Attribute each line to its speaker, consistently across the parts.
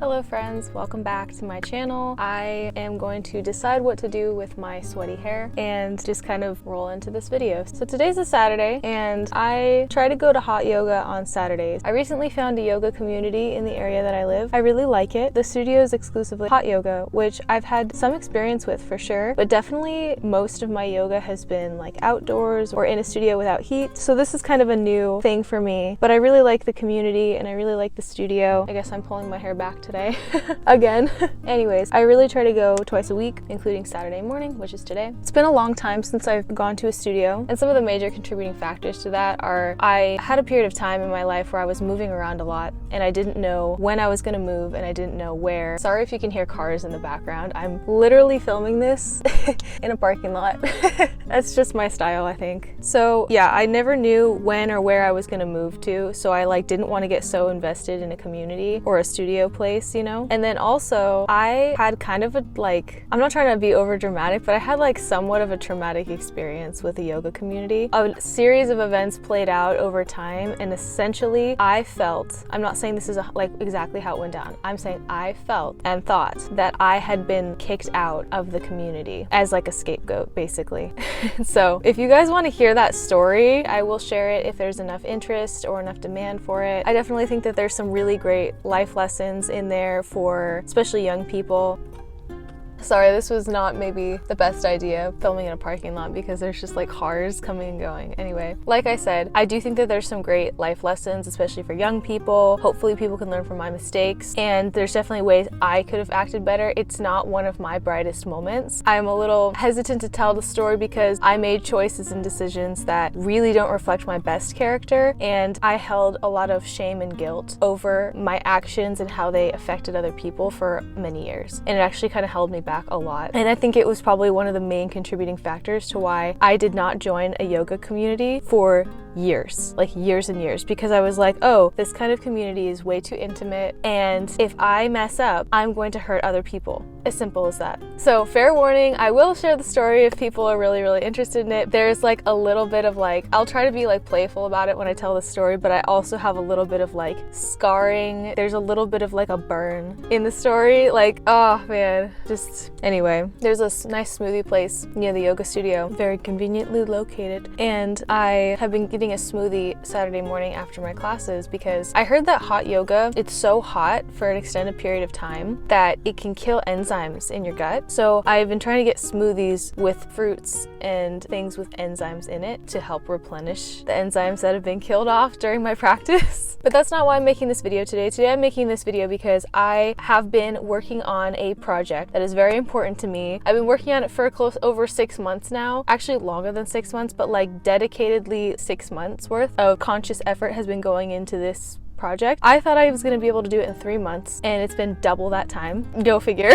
Speaker 1: Hello friends, welcome back to my channel. I am going to decide what to do with my sweaty hair and just kind of roll into this video. So today's a Saturday and I try to go to hot yoga on Saturdays. I recently found a yoga community in the area that I live. I really like it. The studio is exclusively hot yoga, which I've had some experience with for sure, but definitely most of my yoga has been like outdoors or in a studio without heat. So this is kind of a new thing for me, but I really like the community and I really like the studio. I guess I'm pulling my hair back today again. Anyways, I really try to go twice a week, including Saturday morning, which is today. It's been a long time since I've gone to a studio, and some of the major contributing factors to that are I had a period of time in my life where I was moving around a lot and I didn't know when I was going to move and I didn't know where. Sorry if you can hear cars in the background. I'm literally filming this in a parking lot. That's just my style, I think. So yeah, I never knew when or where I was going to move to, so I didn't want to get so invested in a community or a studio place, you know? And then also I had kind of a I'm not trying to be over dramatic, but I had somewhat of a traumatic experience with the yoga community. A series of events played out over time, and essentially I felt, I'm not saying this is exactly how it went down, I'm saying I felt and thought that I had been kicked out of the community as a scapegoat, basically. So if you guys want to hear that story, I will share it if there's enough interest or enough demand for it. I definitely think that there's some really great life lessons in there for especially young people. Sorry, this was not maybe the best idea, filming in a parking lot, because there's just cars coming and going. Anyway, like I said, I do think that there's some great life lessons, especially for young people. Hopefully people can learn from my mistakes, and there's definitely ways I could have acted better. It's not one of my brightest moments. I'm a little hesitant to tell the story because I made choices and decisions that really don't reflect my best character, and I held a lot of shame and guilt over my actions and how they affected other people for many years. And it actually kind of held me back a lot. And I think it was probably one of the main contributing factors to why I did not join a yoga community for years, years and years, because I was oh, this kind of community is way too intimate, and if I mess up, I'm going to hurt other people. As simple as that. So fair warning, I will share the story if people are really, really interested in it. There's a little bit of I'll try to be playful about it when I tell the story, but I also have a little bit of scarring. There's a little bit of a burn in the story. Oh man, just anyway. There's this nice smoothie place near the yoga studio, very conveniently located, and I have been getting a smoothie Saturday morning after my classes because I heard that hot yoga, it's so hot for an extended period of time that it can kill enzymes in your gut. So I've been trying to get smoothies with fruits and things with enzymes in it to help replenish the enzymes that have been killed off during my practice. But that's not why I'm making this video today. Today I'm making this video because I have been working on a project that is very important to me. I've been working on it for close over 6 months now, actually longer than 6 months, but dedicatedly 6 months worth of conscious effort has been going into this project. I thought I was going to be able to do it in 3 months, and it's been double that time. Go figure.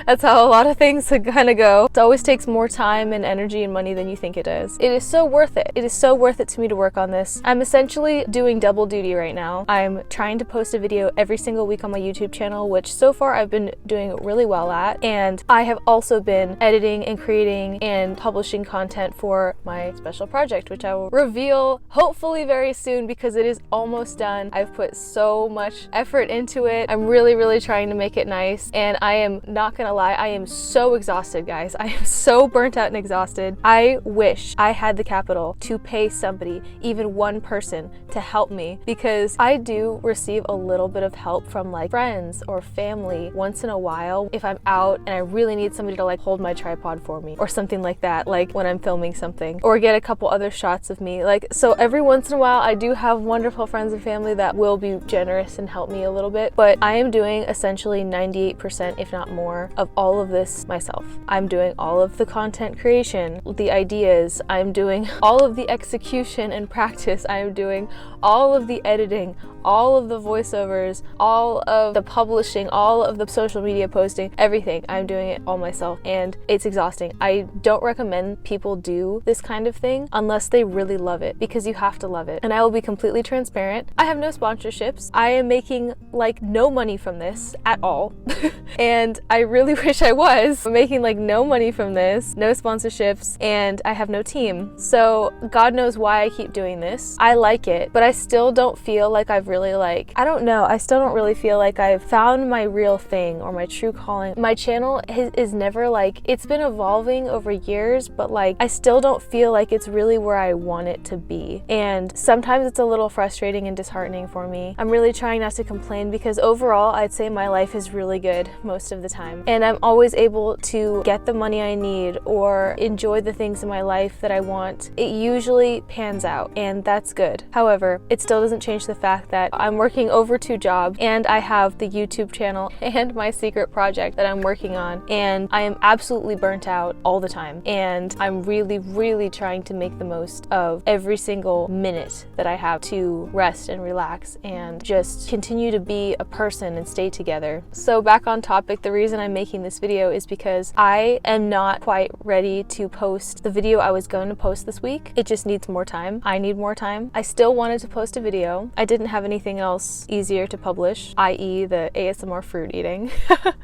Speaker 1: That's how a lot of things kind of go. It always takes more time and energy and money than you think it does. It is so worth it. It is so worth it to me to work on this. I'm essentially doing double duty right now. I'm trying to post a video every single week on my YouTube channel, which so far I've been doing really well at, and I have also been editing and creating and publishing content for my special project, which I will reveal hopefully very soon because it is almost done. I've put so much effort into it. I'm really, really trying to make it nice, and I am not gonna lie, I am so exhausted, guys. I am so burnt out and exhausted. I wish I had the capital to pay somebody, even one person, to help me, because I do receive a little bit of help from friends or family once in a while if I'm out and I really need somebody to hold my tripod for me or something like that, when I'm filming something, or get a couple other shots of me. So every once in a while I do have wonderful friends and family that will be generous and help me a little bit, but I am doing essentially 98%, if not more, of all of this myself. I'm doing all of the content creation, the ideas, I'm doing all of the execution and practice, I'm doing all of the editing, all of the voiceovers, all of the publishing, all of the social media posting, everything. I'm doing it all myself, and it's exhausting. I don't recommend people do this kind of thing unless they really love it, because you have to love it. And I will be completely transparent. I have no sponsors sponsorships. I am making like no money from this at all. And I really wish I was. I'm making like no money from this, no sponsorships, and I have no team. So God knows why I keep doing this. I like it, but I still don't feel like I've really I don't know, I still don't really feel like I've found my real thing or my true calling. My channel is never it's been evolving over years, but I still don't feel like it's really where I want it to be. And sometimes it's a little frustrating and disheartening for me. I'm really trying not to complain because overall I'd say my life is really good most of the time. And I'm always able to get the money I need or enjoy the things in my life that I want. It usually pans out, and that's good. However, it still doesn't change the fact that I'm working over 2 jobs, and I have the YouTube channel and my secret project that I'm working on, and I am absolutely burnt out all the time. And I'm really trying to make the most of every single minute that I have to rest and relax and just continue to be a person and stay together. So back on topic, the reason I'm making this video is because I am not quite ready to post the video I was going to post this week. It just needs more time. I need more time. I still wanted to post a video. I didn't have anything else easier to publish, i.e. the ASMR fruit eating.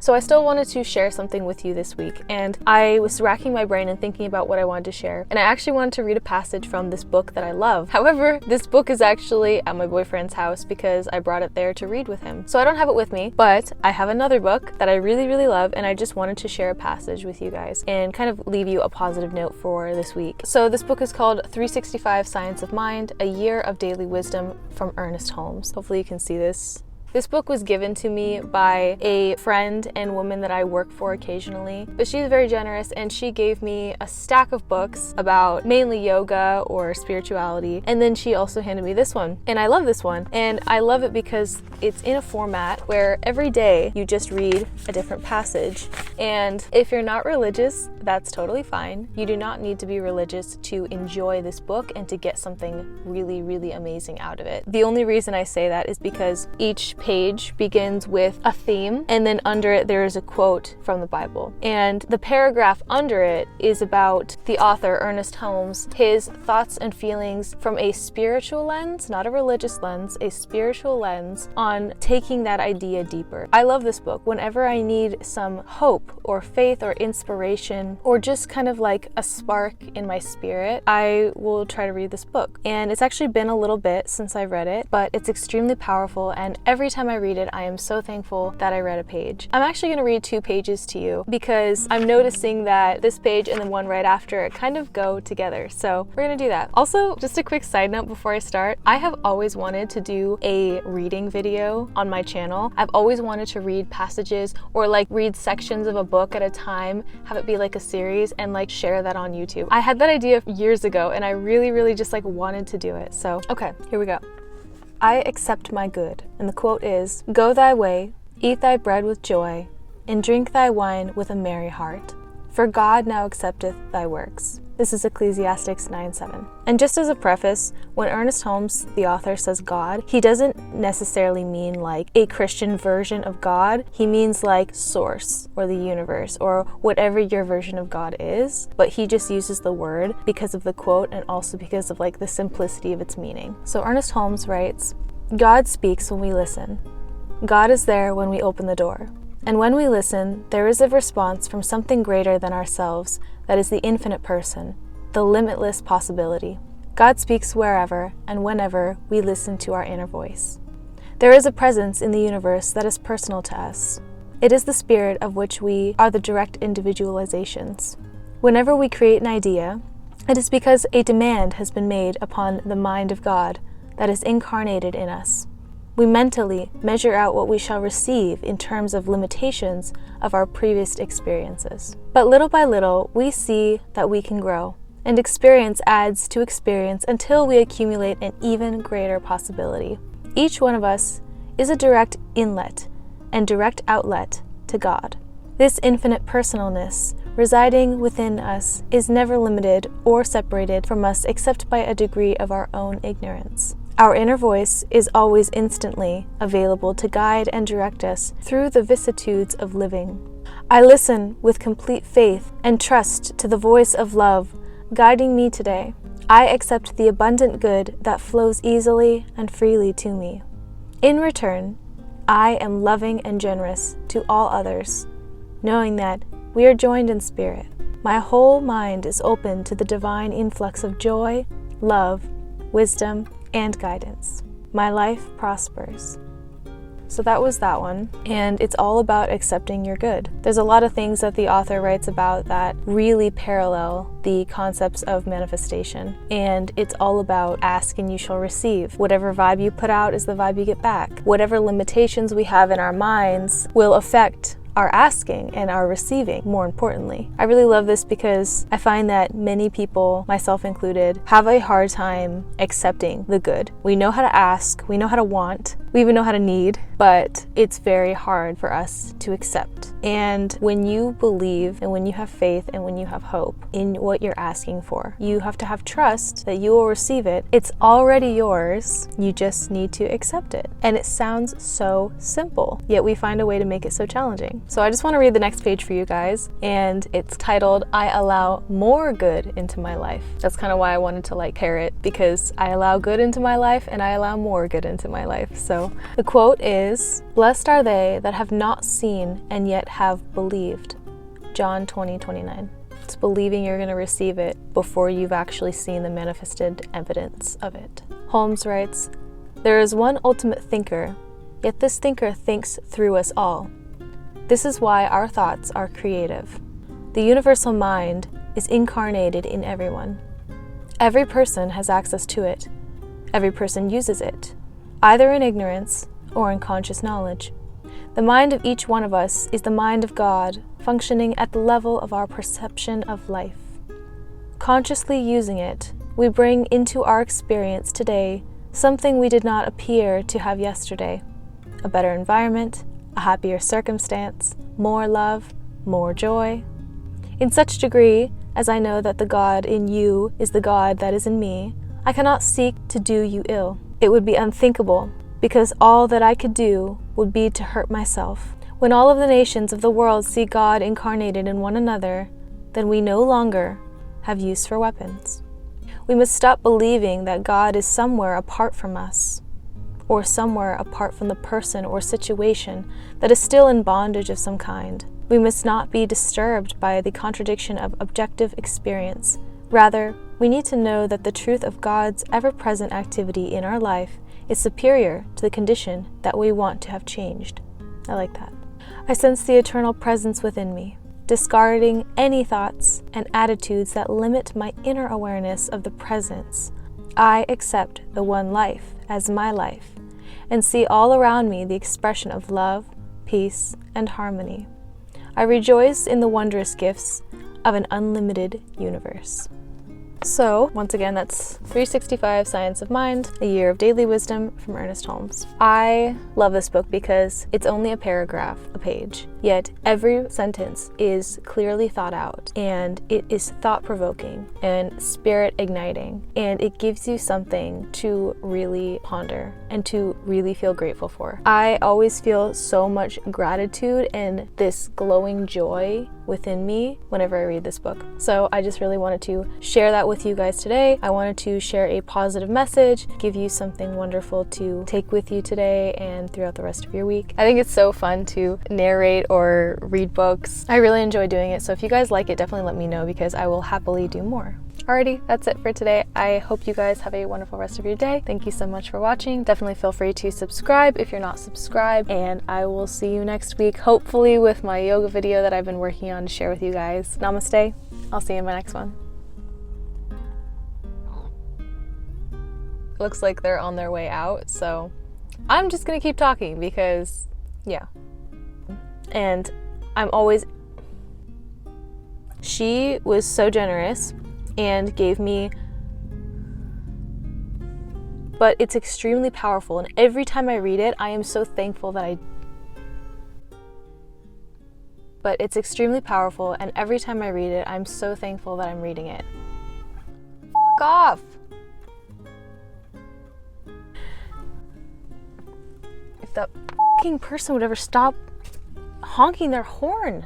Speaker 1: So I still wanted to share something with you this week, and I was racking my brain and thinking about what I wanted to share, and I actually wanted to read a passage from this book that I love. However, this book is actually at my boyfriend's house because I brought it there to read with him. So I don't have it with me, but I have another book that I really love, and I just wanted to share a passage with you guys and kind of leave you a positive note for this week. So this book is called 365 Science of Mind, A Year of Daily Wisdom from Ernest Holmes. Hopefully you can see this. This book was given to me by a friend and woman that I work for occasionally, but she's very generous, and she gave me a stack of books about mainly yoga or spirituality, and then she also handed me this one, and I love this one. And I love it because it's in a format where every day you just read a different passage, and if you're not religious, that's totally fine. You do not need to be religious to enjoy this book and to get something really amazing out of it. The only reason I say that is because each page begins with a theme, and then under it there is a quote from the Bible, and the paragraph under it is about the author Ernest Holmes, his thoughts and feelings from a spiritual lens, not a religious lens, a spiritual lens on taking that idea deeper. I love this book. Whenever I need some hope or faith or inspiration or just kind of like a spark in my spirit, I will try to read this book. And it's actually been a little bit since I've read it, but it's extremely powerful, and every time I read it, I am so thankful that I read a page. I'm actually going to read 2 pages to you because I'm noticing that this page and the one right after it kind of go together. So we're going to do that. Also, just a quick side note before I start, I have always wanted to do a reading video on my channel. I've always wanted to read passages or read sections of a book at a time, have it be like a series, and share that on YouTube. I had that idea years ago, and I really just wanted to do it. So, okay, here we go. I accept my good. And the quote is, "Go thy way, eat thy bread with joy, and drink thy wine with a merry heart. For God now accepteth thy works." This is Ecclesiastes 9:7. And just as a preface, when Ernest Holmes, the author, says God, he doesn't necessarily mean a Christian version of God. He means source or the universe or whatever your version of God is. But he just uses the word because of the quote and also because of the simplicity of its meaning. So Ernest Holmes writes, "God speaks when we listen. God is there when we open the door. And when we listen, there is a response from something greater than ourselves that is the infinite person, the limitless possibility. God speaks wherever and whenever we listen to our inner voice. There is a presence in the universe that is personal to us. It is the spirit of which we are the direct individualizations. Whenever we create an idea, it is because a demand has been made upon the mind of God that is incarnated in us. We mentally measure out what we shall receive in terms of limitations of our previous experiences. But little by little, we see that we can grow, and experience adds to experience until we accumulate an even greater possibility. Each one of us is a direct inlet and direct outlet to God. This infinite personalness residing within us is never limited or separated from us except by a degree of our own ignorance. Our inner voice is always instantly available to guide and direct us through the vicissitudes of living. I listen with complete faith and trust to the voice of love guiding me today. I accept the abundant good that flows easily and freely to me. In return, I am loving and generous to all others, knowing that we are joined in spirit. My whole mind is open to the divine influx of joy, love, wisdom, and guidance. My life prospers. So that was that one, and it's all about accepting your good. There's a lot of things that the author writes about that really parallel the concepts of manifestation, and it's all about ask and you shall receive. Whatever vibe you put out is the vibe you get back. Whatever limitations we have in our minds will affect our asking and our receiving, more importantly. I really love this because I find that many people, myself included, have a hard time accepting the good. We know how to ask, we know how to want, we even know how to need, but it's very hard for us to accept. And when you believe and when you have faith and when you have hope in what you're asking for, you have to have trust that you will receive it. It's already yours. You just need to accept it. And it sounds so simple, yet we find a way to make it so challenging. So I just want to read the next page for you guys, and it's titled, I allow more good into my life. That's kind of why I wanted to pair it, because I allow good into my life and I allow more good into my life. So the quote is, blessed are they that have not seen and yet have believed. John 20:29. It's believing you're going to receive it before you've actually seen the manifested evidence of it. Holmes writes, there is one ultimate thinker, yet this thinker thinks through us all. This is why our thoughts are creative. The universal mind is incarnated in everyone. Every person has access to it. Every person uses it, either in ignorance or in conscious knowledge. The mind of each one of us is the mind of God, functioning at the level of our perception of life. Consciously using it, we bring into our experience today something we did not appear to have yesterday: a better environment, a happier circumstance, more love, more joy. In such degree as I know that the God in you is the God that is in me, I cannot seek to do you ill. It would be unthinkable, because all that I could do would be to hurt myself. When all of the nations of the world see God incarnated in one another, then we no longer have use for weapons. We must stop believing that God is somewhere apart from us, or somewhere apart from the person or situation that is still in bondage of some kind. We must not be disturbed by the contradiction of objective experience. Rather, we need to know that the truth of God's ever-present activity in our life is superior to the condition that we want to have changed. I like that. I sense the eternal presence within me, discarding any thoughts and attitudes that limit my inner awareness of the presence. I accept the one life as my life, and see all around me the expression of love, peace, and harmony. I rejoice in the wondrous gifts of an unlimited universe. So, once again, that's 365 Science of Mind, A Year of Daily Wisdom from Ernest Holmes. I love this book because it's only a paragraph, a page, yet every sentence is clearly thought out, and it is thought-provoking and spirit-igniting, and it gives you something to really ponder and to really feel grateful for. I always feel so much gratitude and this glowing joy within me whenever I read this book. So I just really wanted to share that with you guys today. I wanted to share a positive message, give you something wonderful to take with you today and throughout the rest of your week. I think it's so fun to narrate or read books. I really enjoy doing it, so if you guys like it, definitely let me know because I will happily do more. Alrighty, that's it for today. I hope you guys have a wonderful rest of your day. Thank you so much for watching. Definitely feel free to subscribe if you're not subscribed, and I will see you next week, hopefully with my yoga video that I've been working on to share with you guys. Namaste. I'll see you in my next one. Looks like they're on their way out, so I'm just gonna keep talking because, yeah. And she was so generous and gave me, but it's extremely powerful, and every time I read it, I am so thankful that but it's extremely powerful, and every time I read it, I'm so thankful that I'm reading it. F*** off! If that f***ing person would ever stop honking their horn.